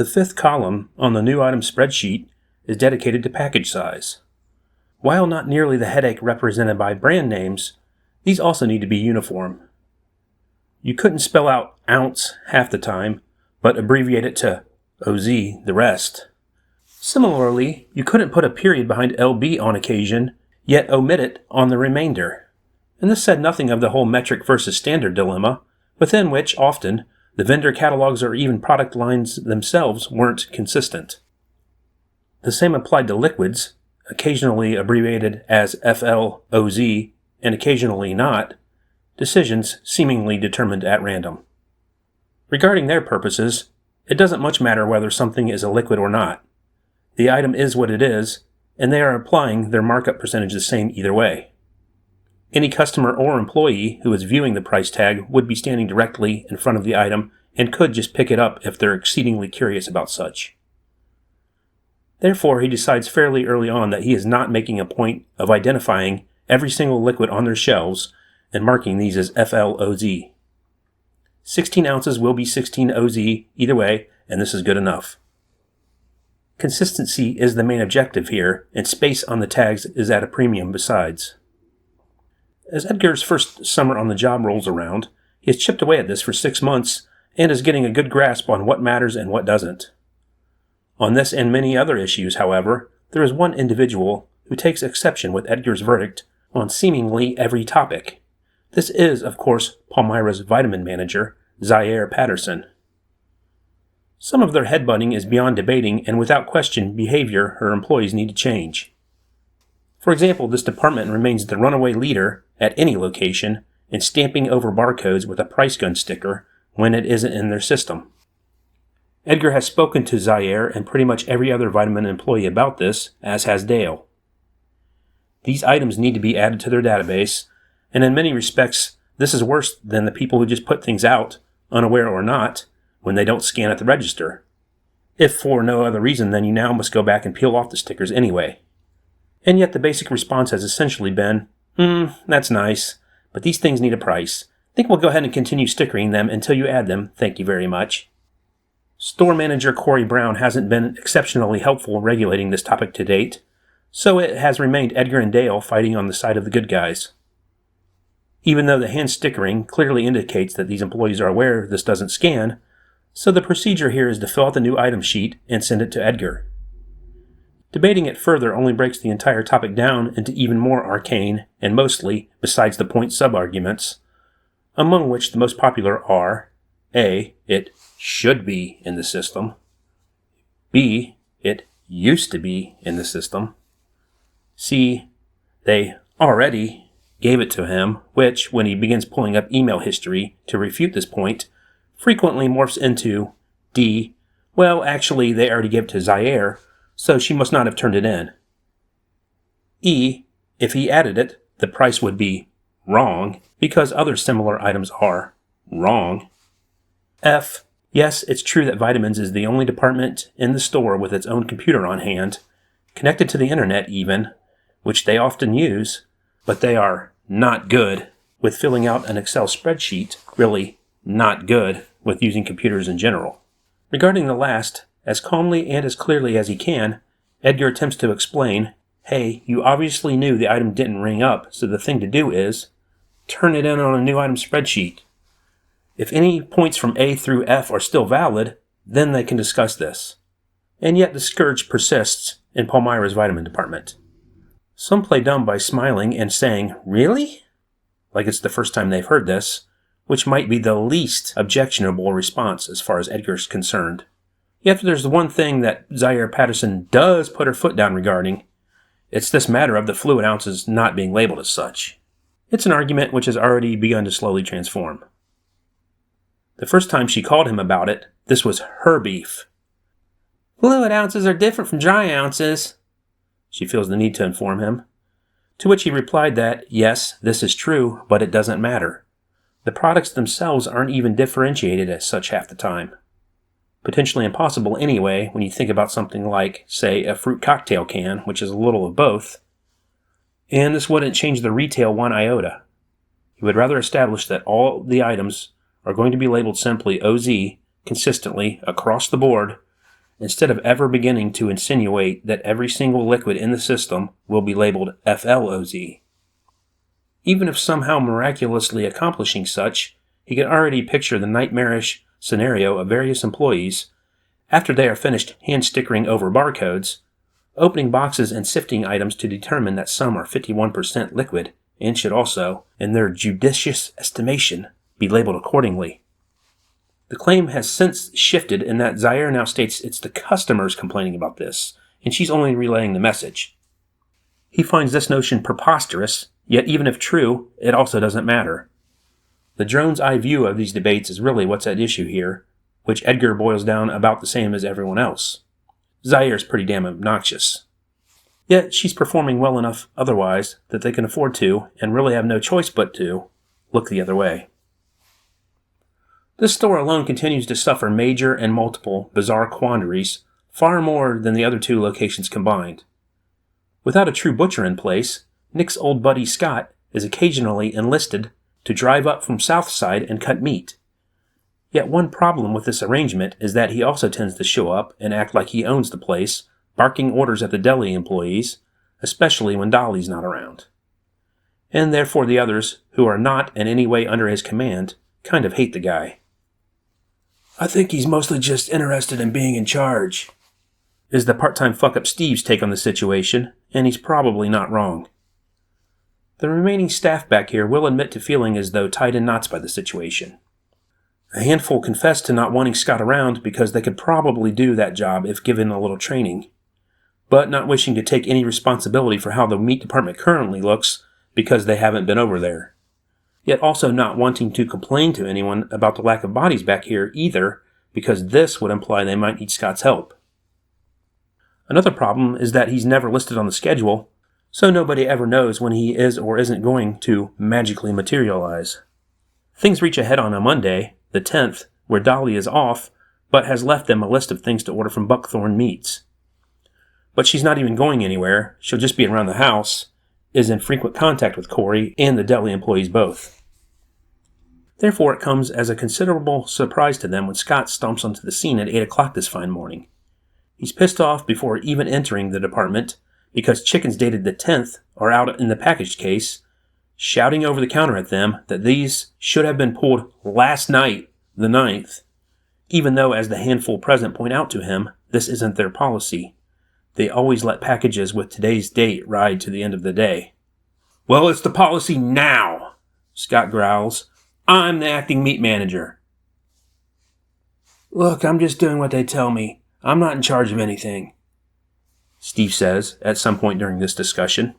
The fifth column on the new item spreadsheet is dedicated to package size. While not nearly the headache represented by brand names, these also need to be uniform. You couldn't spell out ounce half the time, but abbreviate it to OZ the rest. Similarly, you couldn't put a period behind LB on occasion, yet omit it on the remainder. And this said nothing of the whole metric versus standard dilemma, within which, often, the vendor catalogs or even product lines themselves weren't consistent. The same applied to liquids, occasionally abbreviated as FLOZ and occasionally not, decisions seemingly determined at random. Regarding their purposes, it doesn't much matter whether something is a liquid or not. The item is what it is, and they are applying their markup percentage the same either way. Any customer or employee who is viewing the price tag would be standing directly in front of the item and could just pick it up if they're exceedingly curious about such. Therefore, he decides fairly early on that he is not making a point of identifying every single liquid on their shelves and marking these as FLOZ. 16 ounces will be 16 OZ either way, and this is good enough. Consistency is the main objective here, and space on the tags is at a premium besides. As Edgar's first summer on the job rolls around, he has chipped away at this for 6 months and is getting a good grasp on what matters and what doesn't. On this and many other issues, however, there is one individual who takes exception with Edgar's verdict on seemingly every topic. This is, of course, Palmyra's vitamin manager, Zaire Patterson. Some of their headbutting is beyond debating and without question behavior her employees need to change. For example, this department remains the runaway leader at any location in stamping over barcodes with a price gun sticker when it isn't in their system. Edgar has spoken to Zaire and pretty much every other vitamin employee about this, as has Dale. These items need to be added to their database, and in many respects, this is worse than the people who just put things out, unaware or not, when they don't scan at the register. If for no other reason than you now must go back and peel off the stickers anyway. And yet the basic response has essentially been, that's nice, but these things need a price. Think we'll go ahead and continue stickering them until you add them, thank you very much. Store manager Corey Brown hasn't been exceptionally helpful regulating this topic to date, so it has remained Edgar and Dale fighting on the side of the good guys. Even though the hand stickering clearly indicates that these employees are aware this doesn't scan, so the procedure here is to fill out the new item sheet and send it to Edgar. Debating it further only breaks the entire topic down into even more arcane and mostly, besides the point sub-arguments, among which the most popular are A. It should be in the system. B. It used to be in the system. C. They already gave it to him, which, when he begins pulling up email history to refute this point, frequently morphs into D. Well, actually, they already gave it to Zaire, so she must not have turned it in. E. If he added it, the price would be wrong, because other similar items are wrong. F. Yes, it's true that vitamins is the only department in the store with its own computer on hand, connected to the internet even, which they often use, but they are not good with filling out an Excel spreadsheet, really not good with using computers in general. Regarding the last, as calmly and as clearly as he can, Edgar attempts to explain, hey, you obviously knew the item didn't ring up, so the thing to do is turn it in on a new item spreadsheet. If any points from A through F are still valid, then they can discuss this. And yet the scourge persists in Palmyra's vitamin department. Some play dumb by smiling and saying, really? Like it's the first time they've heard this, which might be the least objectionable response as far as Edgar's concerned. Yet there's the one thing that Zaire Patterson does put her foot down regarding. It's this matter of the fluid ounces not being labeled as such. It's an argument which has already begun to slowly transform. The first time she called him about it, this was her beef. Fluid ounces are different from dry ounces, she feels the need to inform him. To which he replied that, yes, this is true, but it doesn't matter. The products themselves aren't even differentiated as such half the time. Potentially impossible anyway when you think about something like, say, a fruit cocktail can, which is a little of both. And this wouldn't change the retail one iota. He would rather establish that all the items are going to be labeled simply OZ consistently across the board instead of ever beginning to insinuate that every single liquid in the system will be labeled FLOZ. Even if somehow miraculously accomplishing such, he can already picture the nightmarish scenario of various employees, after they are finished hand-stickering over barcodes, opening boxes and sifting items to determine that some are 51% liquid and should also, in their judicious estimation, be labeled accordingly. The claim has since shifted in that Zaire now states it's the customers complaining about this, and she's only relaying the message. He finds this notion preposterous, yet even if true, it also doesn't matter. The drone's eye view of these debates is really what's at issue here, which Edgar boils down about the same as everyone else. Zaire's pretty damn obnoxious. Yet she's performing well enough otherwise that they can afford to, and really have no choice but to, look the other way. This store alone continues to suffer major and multiple bizarre quandaries, far more than the other two locations combined. Without a true butcher in place, Nick's old buddy Scott is occasionally enlisted to drive up from Southside and cut meat. Yet one problem with this arrangement is that he also tends to show up and act like he owns the place, barking orders at the deli employees, especially when Dolly's not around. And therefore the others, who are not in any way under his command, kind of hate the guy. "I think he's mostly just interested in being in charge," is the part-time fuck-up Steve's take on the situation, and he's probably not wrong. The remaining staff back here will admit to feeling as though tied in knots by the situation. A handful confess to not wanting Scott around because they could probably do that job if given a little training, but not wishing to take any responsibility for how the meat department currently looks because they haven't been over there. Yet also not wanting to complain to anyone about the lack of bodies back here either, because this would imply they might need Scott's help. Another problem is that he's never listed on the schedule, so nobody ever knows when he is or isn't going to magically materialize. Things reach a head on a Monday, the 10th, where Dolly is off, but has left them a list of things to order from Buckthorn Meats. But she's not even going anywhere, she'll just be around the house, is in frequent contact with Corey and the deli employees both. Therefore, it comes as a considerable surprise to them when Scott stomps onto the scene at 8 o'clock this fine morning. He's pissed off before even entering the department because chickens dated the 10th are out in the packaged case, shouting over the counter at them that these should have been pulled last night, the 9th, even though, as the handful present point out to him, this isn't their policy. They always let packages with today's date ride to the end of the day. "Well, it's the policy now," Scott growls. "I'm the acting meat manager." "Look, I'm just doing what they tell me. I'm not in charge of anything," Steve says at some point during this discussion.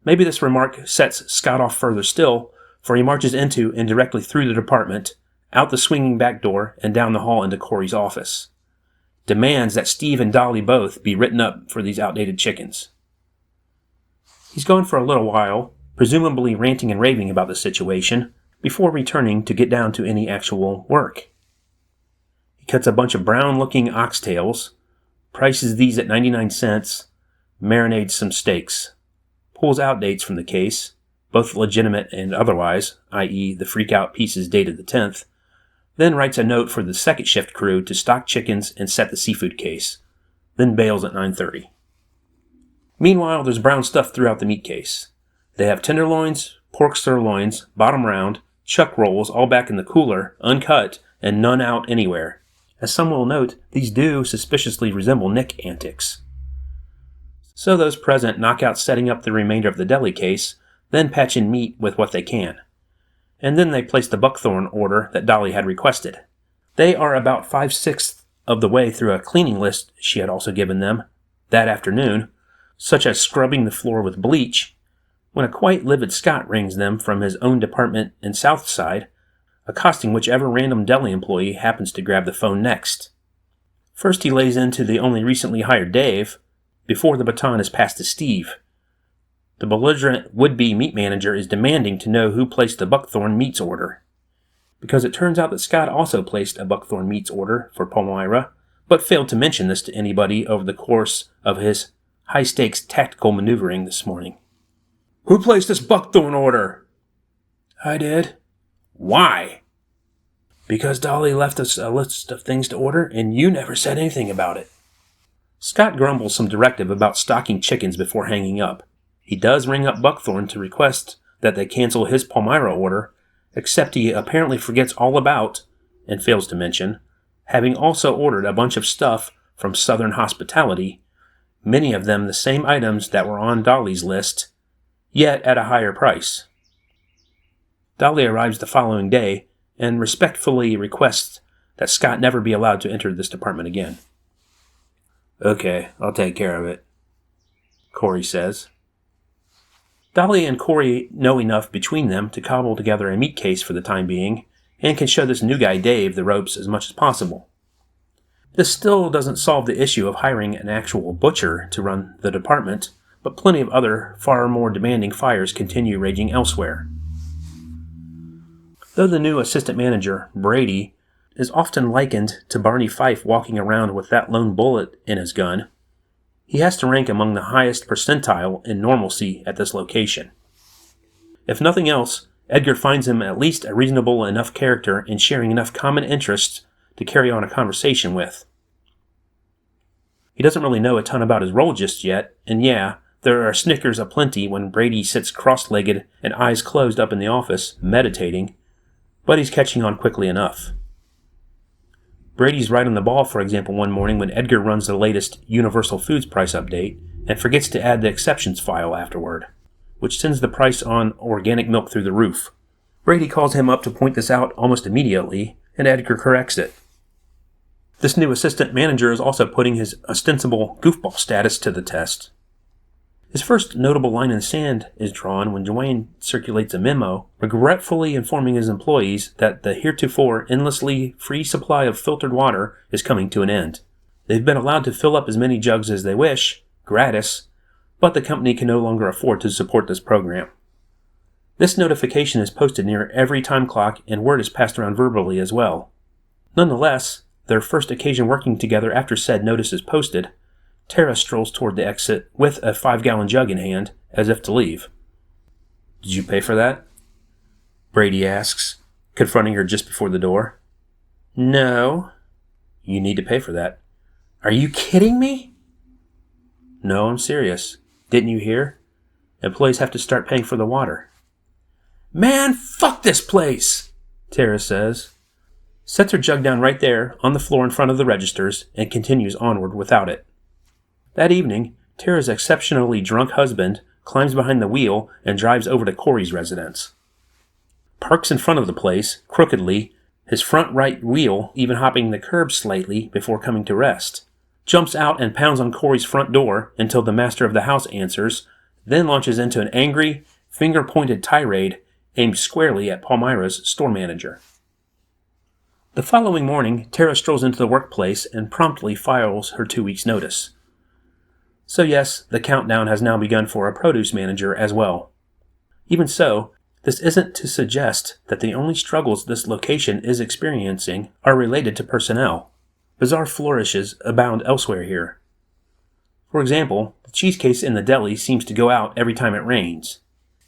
Maybe this remark sets Scott off further still, for he marches into and directly through the department, out the swinging back door and down the hall into Corey's office. Demands that Steve and Dolly both be written up for these outdated chickens. He's gone for a little while, presumably ranting and raving about the situation, before returning to get down to any actual work. He cuts a bunch of brown-looking oxtails, prices these at 99 cents, marinades some steaks, pulls out dates from the case, both legitimate and otherwise, i.e. the freak-out pieces dated the 10th, then writes a note for the second shift crew to stock chickens and set the seafood case, then bails at 9:30. Meanwhile, there's brown stuff throughout the meat case. They have tenderloins, pork sirloins, bottom round, chuck rolls all back in the cooler, uncut, and none out anywhere. As some will note, these do suspiciously resemble Nick antics. So those present knock out setting up the remainder of the deli case, then patch in meat with what they can. And then they place the buckthorn order that Dolly had requested. They are about 5/6 of the way through a cleaning list she had also given them that afternoon, such as scrubbing the floor with bleach, when a quite livid Scott rings them from his own department in Southside, accosting whichever random deli employee happens to grab the phone next. First he lays into the only recently hired Dave, before the baton is passed to Steve. The belligerent would-be meat manager is demanding to know who placed the Buckthorn Meats order, because it turns out that Scott also placed a Buckthorn Meats order for Palmyra, but failed to mention this to anybody over the course of his high-stakes tactical maneuvering this morning. "Who placed this Buckthorn order?" "I did." "Why?" "Because Dolly left us a list of things to order, and you never said anything about it." Scott grumbles some directive about stocking chickens before hanging up. He does ring up Buckthorn to request that they cancel his Palmyra order, except he apparently forgets all about, and fails to mention, having also ordered a bunch of stuff from Southern Hospitality, many of them the same items that were on Dolly's list, yet at a higher price. Dolly arrives the following day and respectfully requests that Scott never be allowed to enter this department again. "Okay, I'll take care of it," Corey says. Dolly and Corey know enough between them to cobble together a meat case for the time being, and can show this new guy Dave the ropes as much as possible. This still doesn't solve the issue of hiring an actual butcher to run the department, but plenty of other, far more demanding fires continue raging elsewhere. Though the new assistant manager, Brady, is often likened to Barney Fife walking around with that lone bullet in his gun, he has to rank among the highest percentile in normalcy at this location. If nothing else, Edgar finds him at least a reasonable enough character and sharing enough common interests to carry on a conversation with. He doesn't really know a ton about his role just yet, and yeah, there are snickers aplenty when Brady sits cross-legged and eyes closed up in the office, meditating, but he's catching on quickly enough. Brady's right on the ball, for example, one morning when Edgar runs the latest Universal Foods price update and forgets to add the exceptions file afterward, which sends the price on organic milk through the roof. Brady calls him up to point this out almost immediately, and Edgar corrects it. This new assistant manager is also putting his ostensible goofball status to the test. His first notable line in the sand is drawn when Dwayne circulates a memo regretfully informing his employees that the heretofore endlessly free supply of filtered water is coming to an end. They've been allowed to fill up as many jugs as they wish, gratis, but the company can no longer afford to support this program. This notification is posted near every time clock, and word is passed around verbally as well. Nonetheless, their first occasion working together after said notice is posted, Tara strolls toward the exit with a 5-gallon jug in hand, as if to leave. "Did you pay for that?" Brady asks, confronting her just before the door. "No." "You need to pay for that." "Are you kidding me?" "No, I'm serious. Didn't you hear? Employees have to start paying for the water." "Man, fuck this place!" Tara says, sets her jug down right there on the floor in front of the registers, and continues onward without it. That evening, Tara's exceptionally drunk husband climbs behind the wheel and drives over to Corey's residence. Parks in front of the place, crookedly, his front right wheel even hopping the curb slightly before coming to rest. Jumps out and pounds on Corey's front door until the master of the house answers, then launches into an angry, finger-pointed tirade aimed squarely at Palmyra's store manager. The following morning, Tara strolls into the workplace and promptly files her 2 weeks' notice. So yes, the countdown has now begun for a produce manager as well. Even so, this isn't to suggest that the only struggles this location is experiencing are related to personnel. Bizarre flourishes abound elsewhere here. For example, the cheese case in the deli seems to go out every time it rains.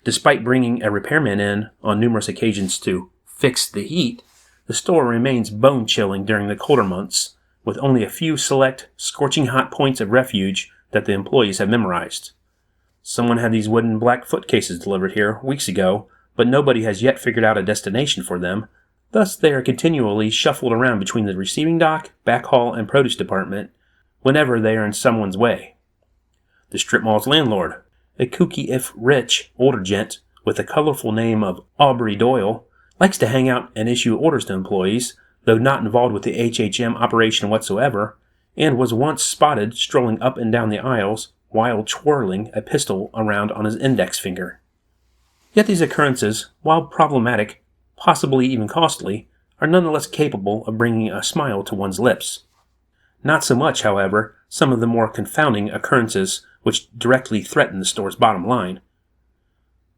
Despite bringing a repairman in on numerous occasions to fix the heat, the store remains bone-chilling during the colder months, with only a few select, scorching hot points of refuge that the employees have memorized. Someone had these wooden black foot cases delivered here weeks ago, but nobody has yet figured out a destination for them, thus they are continually shuffled around between the receiving dock, back hall, and produce department whenever they are in someone's way. The strip mall's landlord, a kooky if rich older gent with the colorful name of Aubrey Doyle, likes to hang out and issue orders to employees, though not involved with the HHM operation whatsoever, and was once spotted strolling up and down the aisles while twirling a pistol around on his index finger. Yet these occurrences, while problematic, possibly even costly, are nonetheless capable of bringing a smile to one's lips. Not so much, however, some of the more confounding occurrences which directly threaten the store's bottom line.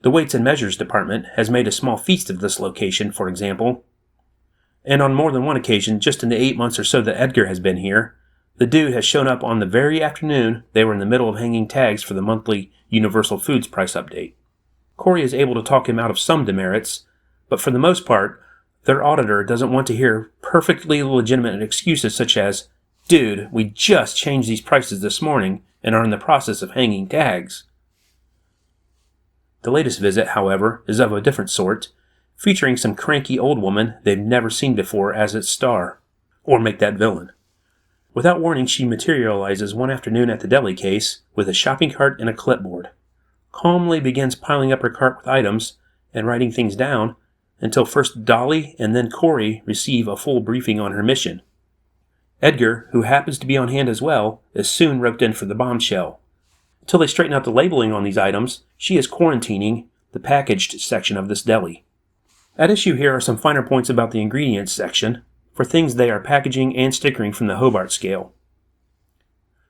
The Weights and Measures department has made a small feast of this location, for example, and on more than one occasion, just in the 8 months or so that Edgar has been here, the dude has shown up on the very afternoon they were in the middle of hanging tags for the monthly Universal Foods price update. Corey is able to talk him out of some demerits, but for the most part, their auditor doesn't want to hear perfectly legitimate excuses such as, "Dude, we just changed these prices this morning and are in the process of hanging tags." The latest visit, however, is of a different sort, featuring some cranky old woman they've never seen before as its star. Or make that villain. Without warning, she materializes one afternoon at the deli case with a shopping cart and a clipboard. Calmly begins piling up her cart with items and writing things down until first Dolly and then Corey receive a full briefing on her mission. Edgar, who happens to be on hand as well, is soon roped in for the bombshell. Until they straighten out the labeling on these items, she is quarantining the packaged section of this deli. At issue here are some finer points about the ingredients section, for things they are packaging and stickering from the Hobart scale.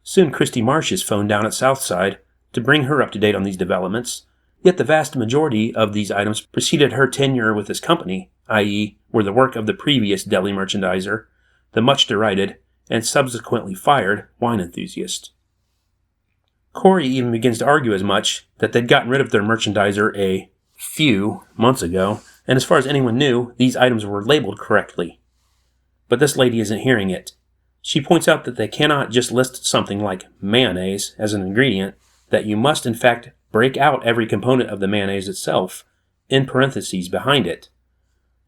Soon Christy Marsh is phoned down at Southside to bring her up to date on these developments, yet the vast majority of these items preceded her tenure with this company, i.e. were the work of the previous deli merchandiser, the much derided and subsequently fired wine enthusiast. Corey even begins to argue as much that they'd gotten rid of their merchandiser a few months ago, and as far as anyone knew, these items were labeled correctly. But this lady isn't hearing it. She points out that they cannot just list something like mayonnaise as an ingredient, that you must in fact break out every component of the mayonnaise itself, in parentheses behind it.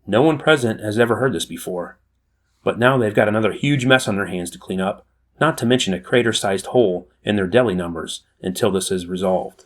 No one present has ever heard this before. But now they've got another huge mess on their hands to clean up, not to mention a crater-sized hole in their deli numbers until this is resolved.